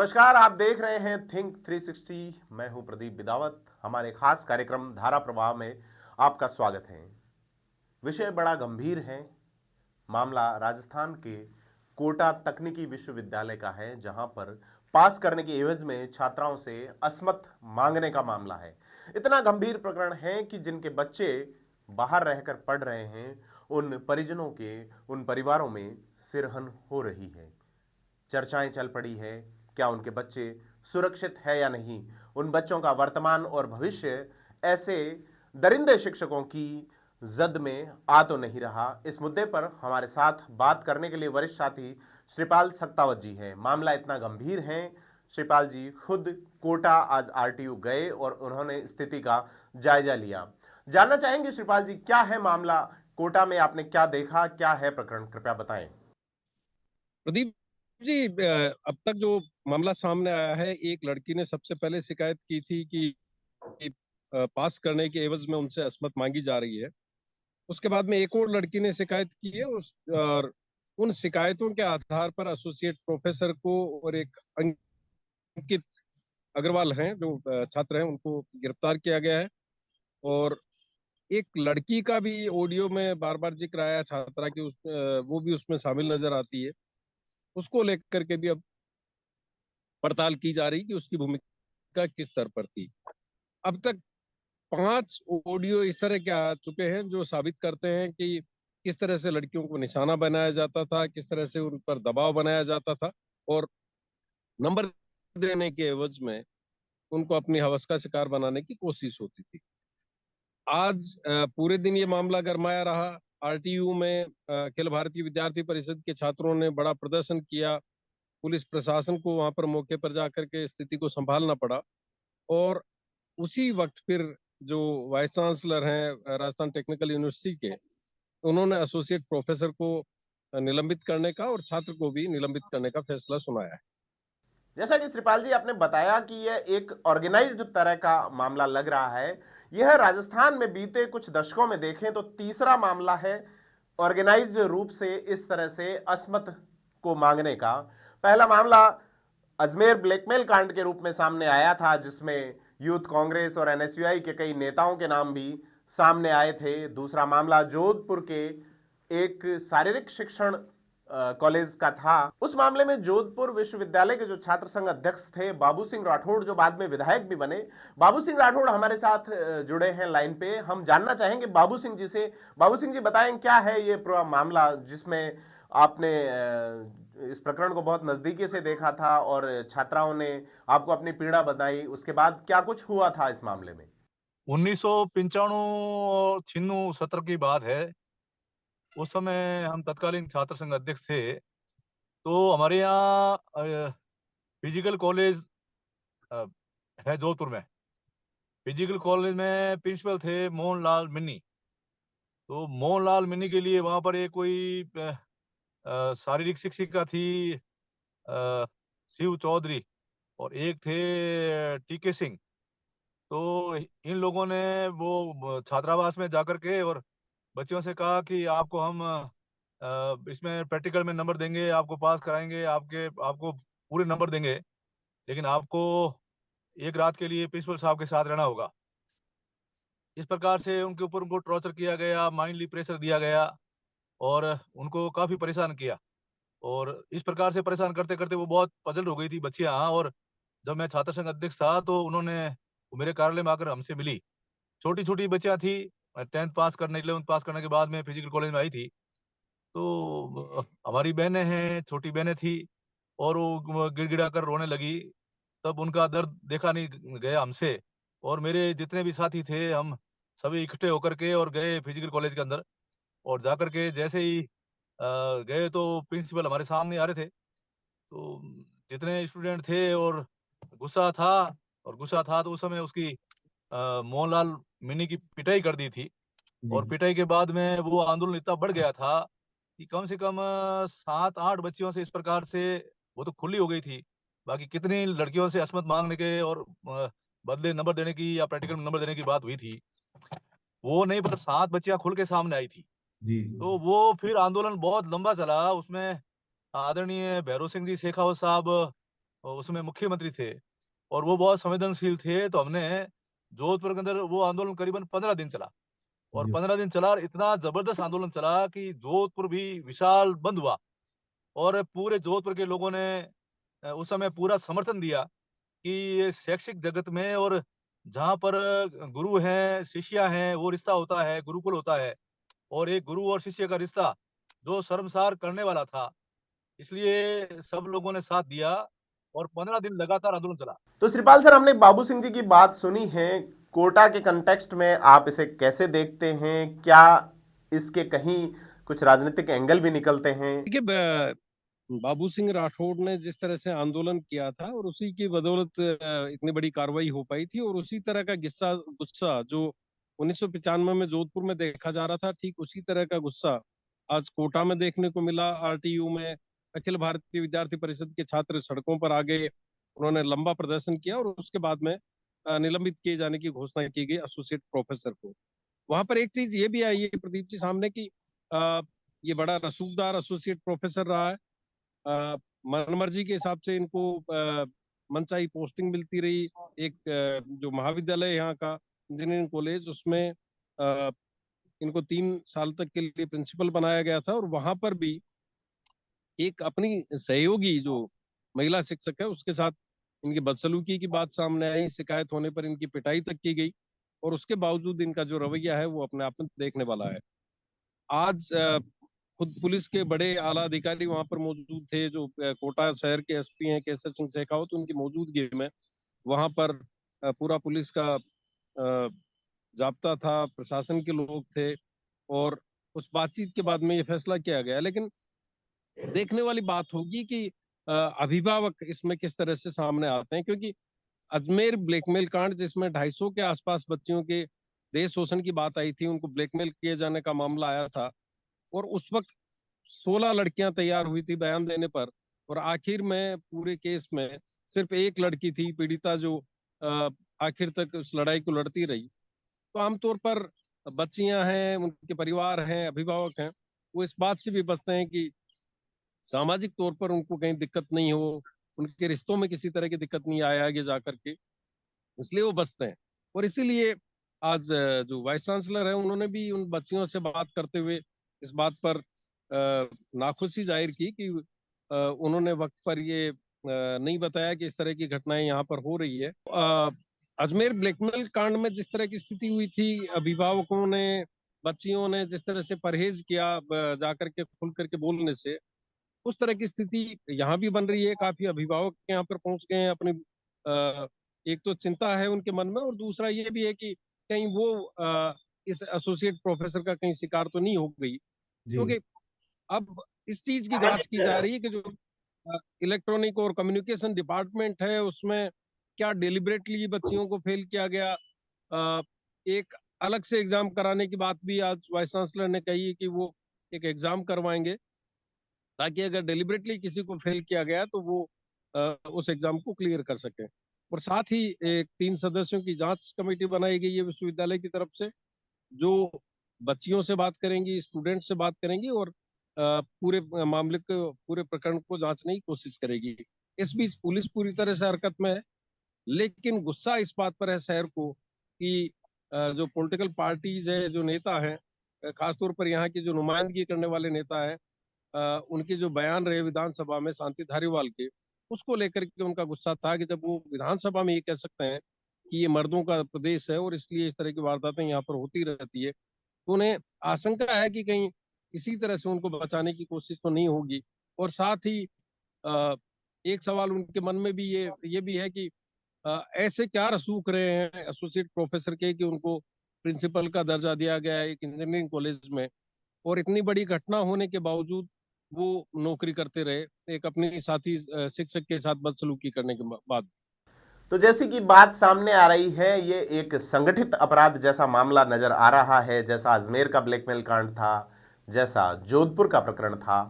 नमस्कार, आप देख रहे हैं थिंक 360। मैं हूं प्रदीप बिदावत। हमारे खास कार्यक्रम धारा प्रवाह में आपका स्वागत है। विषय बड़ा गंभीर है। मामला राजस्थान के कोटा तकनीकी विश्वविद्यालय का है, जहां पर पास करने के एवज में छात्राओं से असमत मांगने का मामला है। इतना गंभीर प्रकरण है कि जिनके बच्चे बाहर रहकर पढ़ रहे हैं, उन परिजनों के, उन परिवारों में सिरहन हो रही है। चर्चाएं चल पड़ी है, क्या उनके बच्चे सुरक्षित है या नहीं। उन बच्चों का वर्तमान और भविष्य ऐसे दरिंदे शिक्षकों की जद में आ तो नहीं रहा। इस मुद्दे पर हमारे साथ बात करने के लिए वरिष्ठ साथी श्रीपाल सक्तावत जी हैं। मामला इतना गंभीर है, श्रीपाल जी खुद कोटा आज आरटीयू गए और उन्होंने स्थिति का जायजा लिया। जानना चाहेंगे श्रीपाल जी, क्या है मामला? कोटा में आपने क्या देखा, क्या है प्रकरण, कृपया बताएं। प्रदीप जी, अब तक जो मामला सामने आया है, एक लड़की ने सबसे पहले शिकायत की थी कि पास करने के एवज में उनसे असमत मांगी जा रही है। उसके बाद में एक और लड़की ने शिकायत की है और उन शिकायतों के आधार पर एसोसिएट प्रोफेसर को और एक अंकित अग्रवाल हैं जो छात्र हैं, उनको गिरफ्तार किया गया है। और एक लड़की का भी ऑडियो में बार बार जिक्र आया छात्रा की, वो भी उसमें शामिल नजर आती है। उसको लेकर के भी अब पड़ताल की जा रही कि उसकी भूमिका किस स्तर पर थी। अब तक 5 ऑडियो इस तरह के आ चुके हैं जो साबित करते हैं कि किस तरह से लड़कियों को निशाना बनाया जाता था, किस तरह से उन पर दबाव बनाया जाता था और नंबर देने के एवज में उनको अपनी हवस का शिकार बनाने की कोशिश होती थी। आज पूरे दिन ये मामला गरमाया रहा। आरटीयू में अखिल भारतीय विद्यार्थी परिषद के छात्रों ने बड़ा प्रदर्शन किया। पुलिस प्रशासन को वहां पर मौके पर जाकर के स्थिति को संभालना पड़ा। और उसी वक्त फिर जो वाइस चांसलर हैं राजस्थान टेक्निकल यूनिवर्सिटी के, उन्होंने एसोसिएट प्रोफेसर को निलंबित करने का और छात्र को भी निलंबित करने का फैसला सुनाया है। जैसा कि श्रीपाल जी आपने बताया कि यह एक ऑर्गेनाइज्ड तरह का मामला लग रहा है। यह राजस्थान में बीते कुछ दशकों में देखें तो तीसरा मामला है ऑर्गेनाइज्ड रूप से इस तरह से असमत को मांगने का। पहला मामला अजमेर ब्लैकमेल कांड के रूप में सामने आया था, जिसमें यूथ कांग्रेस और एनएसयूआई के कई नेताओं के नाम भी सामने आए थे। दूसरा मामला जोधपुर के एक शारीरिक शिक्षण कॉलेज का था। उस मामले में जोधपुर विश्वविद्यालय के जो छात्र संघ अध्यक्ष थे बाबू सिंह राठौड़, जो बाद में विधायक भी बने, बाबू सिंह राठौड़ हमारे साथ जुड़े हैं लाइन पे। हम जानना चाहेंगे बाबू सिंह जी से। बाबू सिंह जी बताएं, क्या है ये पूरा मामला जिसमें आपने इस प्रकरण को बहुत नजदीकी से देखा था और छात्राओं ने आपको अपनी पीड़ा बताई। उसके बाद क्या कुछ हुआ था इस मामले में? 1995 और 96 सत्र की बात है। उस समय हम तत्कालीन छात्र संघ अध्यक्ष थे। तो हमारे यहाँ फिजिकल कॉलेज है जोधपुर में। फिजिकल कॉलेज में प्रिंसिपल थे मोहनलाल मिन्नी। तो मोहनलाल मिन्नी के लिए वहाँ पर एक कोई शारीरिक शिक्षिका थी, शिव चौधरी, और एक थे टीके सिंह। तो इन लोगों ने वो छात्रावास में जाकर के और बच्चों से कहा कि आपको हम इसमें प्रैक्टिकल में नंबर देंगे, आपको पास कराएंगे, आपको पूरे नंबर देंगे, लेकिन आपको एक रात के लिए प्रिंसिपल साहब के साथ रहना होगा। इस प्रकार से उनके ऊपर उनको टॉर्चर किया गया, माइंडली प्रेशर दिया गया और उनको काफ़ी परेशान किया। और इस प्रकार से परेशान करते करते वो बहुत पजल हो गई थी बच्चियाँ। और जब मैं छात्र संघ अध्यक्ष था तो उन्होंने मेरे कार्यालय में आकर हमसे मिली। छोटी छोटी बच्चियाँ थी, 10th पास करने, 11th पास करने के बाद में फिजिकल कॉलेज में आई थी। तो हमारी बहनें हैं, छोटी बहनें थी, और वो गिड़गिड़ा कर रोने लगी। तब उनका दर्द देखा नहीं गया हमसे, और मेरे जितने भी साथी थे हम सभी इकट्ठे होकर के और गए फिजिकल कॉलेज के अंदर। और जाकर के जैसे ही गए तो प्रिंसिपल हमारे सामने आ रहे थे। तो जितने स्टूडेंट थे, और गुस्सा था, तो उस समय उसकी मोहनलाल मिनी की पिटाई कर दी थी। और पिटाई के बाद में वो आंदोलन इतना बढ़ गया था कि कम से कम 7-8 बच्चियों से इस प्रकार से, वो तो खुली हो गई थी, बाकी कितनी लड़कियों से असमत मांगने के और बदले नंबर देने की या प्रैक्टिकल नंबर देने की बात हुई थी, वो नहीं, पर 7 बच्चियां खुल के सामने आई थी। जी। तो वो फिर आंदोलन बहुत लंबा चला। उसमें आदरणीय भैरव सिंह जी शेखावत साहब, उसमें मुख्यमंत्री थे और वो बहुत संवेदनशील थे, तो हमने जोधपुर के अंदर वो आंदोलन करीबन 15 दिन चला और जी 15 दिन चला और इतना जबरदस्त आंदोलन चला कि जोधपुर भी विशाल बंद हुआ और पूरे जोधपुर के लोगों ने उस समय पूरा समर्थन दिया कि ये शैक्षिक जगत में और जहाँ पर गुरु हैं, शिष्या हैं, वो रिश्ता होता है, गुरुकुल होता है और एक गुरु और शिष्य का रिश्ता जो शर्मसार करने वाला था, इसलिए सब लोगों ने साथ दिया और 15 दिन लगातार आंदोलन चला। तो श्रीपाल सर, हमने बाबू सिंह जी की बात सुनी है। कोटा के कंटेक्स्ट में आप इसे कैसे देखते हैं? क्या इसके कहीं कुछ राजनीतिक एंगल भी निकलते हैं? देखिए, बाबू सिंह राठौड़ ने जिस तरह से आंदोलन किया था और उसी की बदौलत इतनी बड़ी कार्रवाई हो पाई थी, और उसी तरह का गुस्सा गुस्सा जो 1995 में जोधपुर में देखा जा रहा था, ठीक उसी तरह का गुस्सा आज कोटा में देखने को मिला। आरटीयू में अखिल भारतीय विद्यार्थी परिषद के छात्र सड़कों पर आ गए, उन्होंने लंबा प्रदर्शन किया और उसके बाद में निलंबित किए जाने की घोषणा की गई एसोसिएट प्रोफेसर को। वहां पर एक चीज ये भी आई है प्रदीप जी सामने की, ये बड़ा रसूखदार एसोसिएट प्रोफेसर रहा है। मनमर्जी के हिसाब से इनको मनचाही पोस्टिंग मिलती रही। एक जो महाविद्यालय यहाँ का इंजीनियरिंग कॉलेज, उसमें इनको 3 साल तक के लिए प्रिंसिपल बनाया गया था और वहां पर भी एक अपनी सहयोगी जो महिला शिक्षक है उसके साथ इनकी बदसलूकी की बात सामने आई, शिकायत होने पर इनकी पिटाई तक की गई और उसके बावजूद इनका जो रवैया है वो अपने आप में देखने वाला है। आज खुद पुलिस के बड़े आला अधिकारी वहां पर मौजूद थे, जो कोटा शहर के एसपी हैं केसर सिंह शेखावत, उनकी मौजूदगी में वहां पर पूरा पुलिस का जाब्ता था, प्रशासन के लोग थे और उस बातचीत के बाद में ये फैसला किया गया। लेकिन देखने वाली बात होगी कि अभिभावक इसमें किस तरह से सामने आते हैं, क्योंकि अजमेर ब्लैकमेल कांड जिसमें 250 के आसपास बच्चियों के देश शोषण की बात आई थी, उनको ब्लैकमेल किए जाने का मामला आया था और उस वक्त 16 लड़कियां तैयार हुई थी बयान देने पर, और आखिर में पूरे केस में सिर्फ एक लड़की थी पीड़िता जो आखिर तक उस लड़ाई को लड़ती रही। तो आमतौर पर बच्चियां हैं, उनके परिवार हैं, अभिभावक हैं, वो इस बात से भी बचते हैं कि सामाजिक तौर पर उनको कहीं दिक्कत नहीं हो, उनके रिश्तों में किसी तरह की दिक्कत नहीं आए आगे जा करके, इसलिए वो बचते हैं। और इसीलिए आज जो वाइस चांसलर है उन्होंने भी उन बच्चियों से बात करते हुए इस बात पर नाखुशी जाहिर की कि उन्होंने वक्त पर ये नहीं बताया कि इस तरह की घटनाएं यहाँ पर हो रही है। अजमेर ब्लैकमेल कांड में जिस तरह की स्थिति हुई थी, अभिभावकों ने, बच्चियों ने जिस तरह से परहेज किया जाकर के खुल करके बोलने से, उस तरह की स्थिति यहाँ भी बन रही है। काफी अभिभावक यहाँ पर पहुंच गए हैं। अपनी एक तो चिंता है उनके मन में और दूसरा ये भी है कि कहीं वो इस एसोसिएट प्रोफेसर का कहीं शिकार तो नहीं हो गई, जी क्योंकि अब इस चीज की जांच की जा रही है कि जो इलेक्ट्रॉनिक और कम्युनिकेशन डिपार्टमेंट है उसमें क्या डेलिबरेटली बच्चियों को फेल किया गया। एक अलग से एग्जाम कराने की बात भी आज वाइस चांसलर ने कही है कि वो एक एग्जाम करवाएंगे ताकि अगर डेलिबरेटली किसी को फेल किया गया तो वो उस एग्जाम को क्लियर कर सके। और साथ ही एक 3 सदस्यों की जांच कमेटी बनाई गई है विश्वविद्यालय की तरफ से, जो बच्चियों से बात करेंगी, स्टूडेंट से बात करेंगी और पूरे मामले को, पूरे प्रकरण को जांचने की कोशिश करेगी। इस बीच पुलिस पूरी तरह से हरकत में है, लेकिन गुस्सा इस बात पर है शहर को कि जो पॉलिटिकल पार्टीज है, जो नेता हैं, खासतौर पर यहाँ की जो नुमाइंदगी करने वाले नेता हैं, उनके जो बयान रहे विधानसभा में शांति धारीवाल के, उसको लेकर के उनका गुस्सा था कि जब वो विधानसभा में ये कह सकते हैं कि ये मर्दों का प्रदेश है और इसलिए इस तरह की वारदातें यहाँ पर होती रहती है, तो उन्हें आशंका है कि कहीं इसी तरह से उनको बचाने की कोशिश तो नहीं होगी। और साथ ही एक सवाल उनके मन में भी ये भी है कि ऐसे क्या रसूख रहे हैं एसोसिएट प्रोफेसर के कि उनको प्रिंसिपल का दर्जा दिया गया है एक इंजीनियरिंग कॉलेज में, और इतनी बड़ी घटना होने के बावजूद वो नौकरी करते रहे एक अपनी साथी शिक्षक के साथ बदसलूकी करने के बाद। तो जैसी कि बात सामने आ रही है, ये एक संगठित अपराध जैसा मामला नजर आ रहा है, जैसा अजमेर का ब्लैकमेल कांड था, जैसा जोधपुर का प्रकरण था।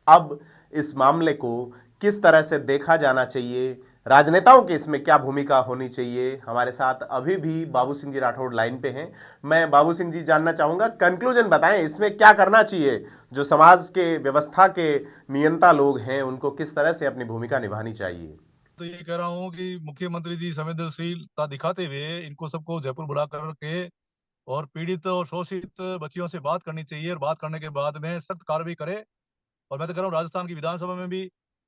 अब इस मामले को किस तरह से देखा जाना चाहिए, राजनेताओं की इसमें क्या भूमिका होनी चाहिए? हमारे साथ अभी भी बाबू सिंह जी राठौड़ लाइन पे हैं। मैं बाबू सिंह जी जानना चाहूंगा, कंक्लूजन बताएं, इसमें क्या करना चाहिए? जो समाज के व्यवस्था के नियंता लोग हैं उनको किस तरह से अपनी भूमिका निभानी चाहिए? तो ये कह रहा हूँ कि मुख्यमंत्री जी संवेदनशीलता दिखाते हुए इनको सबको जयपुर बुला करके और पीड़ित और शोषित बच्चियों से बात करनी चाहिए, और बात करने के बाद में सख्त कार्रवाई करे। और मैं तो कह रहा हूँ राजस्थान की विधानसभा में भी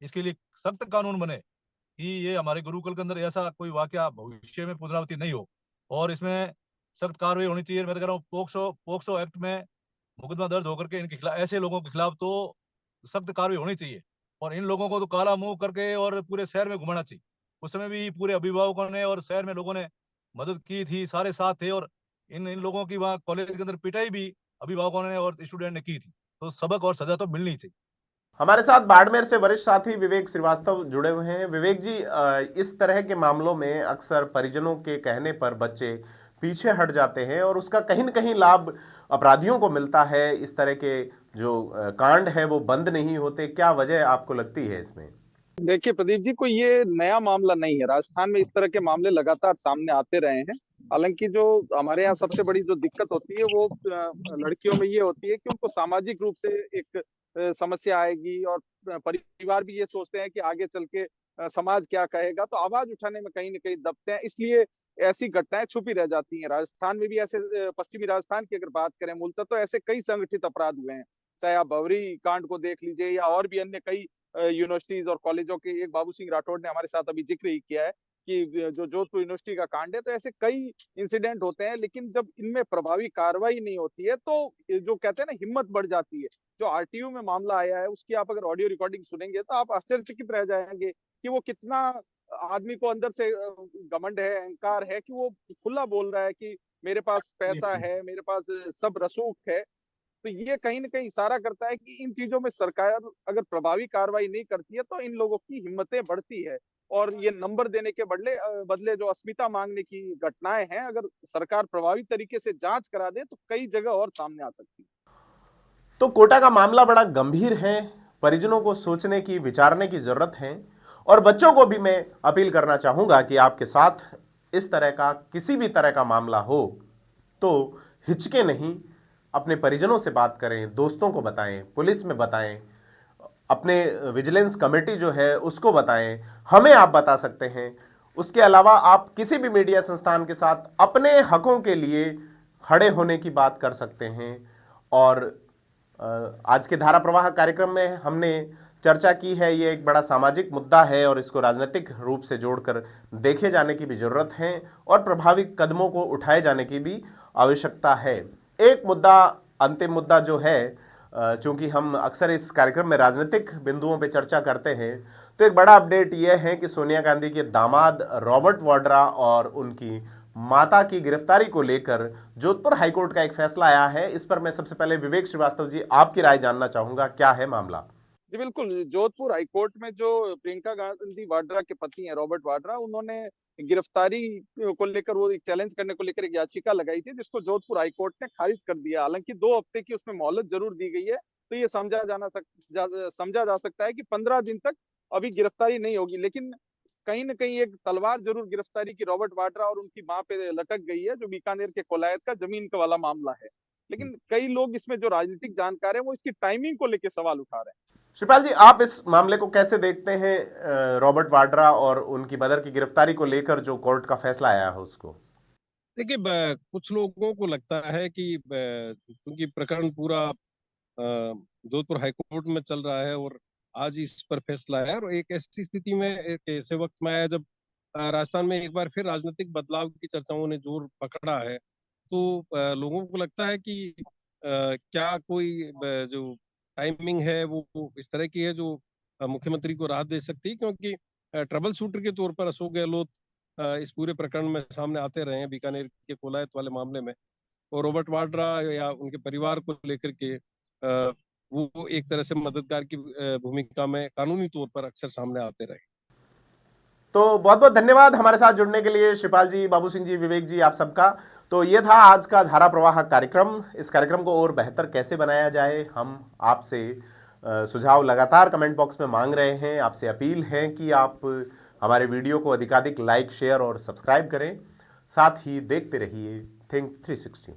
इसके लिए सख्त कानून बने कि ये हमारे गुरुकुल के अंदर ऐसा कोई वाकया भविष्य में पुनरावृत्ति नहीं हो, और इसमें सख्त कार्रवाई होनी चाहिए। मैं तो कह रहा हूँ पोक्सो पोक्सो एक्ट में मुकदमा दर्ज होकर के इनके खिलाफ, ऐसे लोगों के खिलाफ तो सख्त कार्रवाई होनी चाहिए, और इन लोगों को तो काला मुंह करके और पूरे शहर में घुमाना चाहिए। उस समय भी पूरे अभिभावकों ने और शहर में लोगों ने मदद की थी, सारे साथ थे, और इन इन लोगों की वहाँ कॉलेज के अंदर पिटाई भी अभिभावकों ने और स्टूडेंट ने की थी। तो सबक और सजा तो मिलनी चाहिए। हमारे साथ बाड़मेर से वरिष्ठ साथी विवेक श्रीवास्तव जुड़े हुए हैं। विवेक जी, इस तरह के मामलों में अक्सर परिजनों के कहने पर बच्चे पीछे हट जाते हैं और उसका कहीं न कहीं लाभ अपराधियों को मिलता है। इस तरह के जो कांड है वो बंद नहीं होते, क्या वजह आपको लगती है इसमें? देखिए प्रदीप जी, कोई ये नया मामला नहीं है। राजस्थान में इस तरह के मामले लगातार सामने आते रहे हैं। हालांकि जो हमारे यहाँ सबसे बड़ी जो दिक्कत होती है वो लड़कियों में ये होती है कि उनको सामाजिक रूप से एक समस्या आएगी, और परिवार भी ये सोचते हैं कि आगे चल के समाज क्या कहेगा, तो आवाज उठाने में कहीं ना कहीं दबते हैं। इसलिए ऐसी घटनाएं छुपी रह जाती हैं। राजस्थान में भी ऐसे पश्चिमी राजस्थान की अगर बात करें मूलतः, तो ऐसे कई संगठित अपराध हुए हैं। चाहे आप भवरी कांड को देख लीजिए, या और भी अन्य कई यूनिवर्सिटीज और कॉलेजों के, एक बाबू सिंह राठौड़ ने हमारे साथ अभी जिक्र ही किया है कि जो जोधपुर यूनिवर्सिटी का कांड है, तो ऐसे कई इंसिडेंट होते हैं। लेकिन जब इनमें प्रभावी कार्रवाई नहीं होती है तो जो कहते हैं ना, हिम्मत बढ़ जाती है। जो आरटीयू में मामला आया है उसकी आप अगर ऑडियो रिकॉर्डिंग सुनेंगे तो आप आश्चर्यचकित रह जाएंगे कि वो कितना आदमी को अंदर से घमंड है, अहंकार है, कि वो खुला बोल रहा है कि मेरे पास पैसा है, मेरे पास सब रसूख है। तो ये कहीं ना कहीं इशारा करता है कि इन चीजों में सरकार अगर प्रभावी कार्रवाई नहीं करती है तो इन लोगों की हिम्मतें बढ़ती है, और ये नंबर देने के बदले बदले जो अस्मिता मांगने की घटनाएं हैं, अगर सरकार प्रभावी तरीके से जांच करा दे तो कई जगह और सामने आ सकती है। तो कोटा का मामला बड़ा गंभीर है, परिजनों को सोचने की, विचारने की जरूरत है। और बच्चों को भी मैं अपील करना चाहूंगा कि आपके साथ इस तरह का किसी भी तरह का मामला हो तो हिचके नहीं, अपने परिजनों से बात करें, दोस्तों को बताएं, पुलिस में बताएं, अपने विजिलेंस कमेटी जो है उसको बताएं, हमें आप बता सकते हैं। उसके अलावा आप किसी भी मीडिया संस्थान के साथ अपने हकों के लिए खड़े होने की बात कर सकते हैं। और आज के धारा प्रवाह कार्यक्रम में हमने चर्चा की है, ये एक बड़ा सामाजिक मुद्दा है और इसको राजनीतिक रूप से जोड़कर देखे जाने की भी जरूरत है और प्रभावी कदमों को उठाए जाने की भी आवश्यकता है। एक मुद्दा, अंतिम मुद्दा जो है, चूंकि हम अक्सर इस कार्यक्रम में राजनीतिक बिंदुओं पर चर्चा करते हैं, तो एक बड़ा अपडेट यह है कि सोनिया गांधी के दामाद रॉबर्ट वाड्रा और उनकी माता की गिरफ्तारी को लेकर जोधपुर हाईकोर्ट का एक फैसला आया है। इस पर मैं सबसे पहले विवेक श्रीवास्तव जी आपकी राय जानना चाहूंगा, क्या है मामला? जी बिल्कुल, जोधपुर हाईकोर्ट में जो प्रियंका गांधी वाड्रा के पति हैं रॉबर्ट वाड्रा, उन्होंने गिरफ्तारी को लेकर, वो एक चैलेंज करने को लेकर एक याचिका लगाई थी, जिसको जोधपुर हाईकोर्ट ने खारिज कर दिया। हालांकि 2 हफ्ते की उसमें मोहलत जरूर दी गई है, तो ये समझा जा सकता है कि 15 दिन तक अभी गिरफ्तारी नहीं होगी। लेकिन कहीं ना कहीं एक तलवार जरूर गिरफ्तारी की रॉबर्ट वाड्रा और उनकी मां पे लटक गई है, जो बीकानेर के कोलायत का जमीन का वाला मामला है। लेकिन कई लोग इसमें जो राजनीतिक जानकार है वो इसकी टाइमिंग को लेकर सवाल उठा रहे हैं। शिवपाल जी, आप इस मामले को कैसे देखते हैं, रॉबर्ट वाड्रा और उनकी मदर की गिरफ्तारी को लेकर जो कोर्ट का फैसला आया है उसको? देखिए, कुछ लोगों को लगता है कि क्योंकि प्रकरण पूरा जोधपुर हाईकोर्ट में चल रहा है और आज इस पर फैसला है, और एक ऐसी स्थिति में, एक ऐसे वक्त में आया जब राजस्थान में एक बार फिर राजनीतिक बदलाव की चर्चाओं ने जोर पकड़ा है, तो लोगों को लगता है कि क्या कोई जो टाइमिंग है वो इस तरह की है जो मुख्यमंत्री को राहत दे सकती है, क्योंकि ट्रबल शूटर के तौर पर अशोक गहलोत इस पूरे प्रकरण में सामने आते रहे हैं बीकानेर के कोलायत वाले मामले में, और रॉबर्ट वाड्रा या उनके परिवार को लेकर के वो एक तरह से मददगार की भूमिका में कानूनी तौर पर अक्सर सामने आते रहे। तो बहुत बहुत धन्यवाद हमारे साथ जुड़ने के लिए शिवपाल जी, बाबू सिंह जी, विवेक जी, आप सबका। तो ये था आज का धारा प्रवाह कार्यक्रम। इस कार्यक्रम को और बेहतर कैसे बनाया जाए, हम आपसे सुझाव लगातार कमेंट बॉक्स में मांग रहे हैं। आपसे अपील है कि आप हमारे वीडियो को अधिकाधिक लाइक, शेयर और सब्सक्राइब करें। साथ ही देखते रहिए थिंक 360।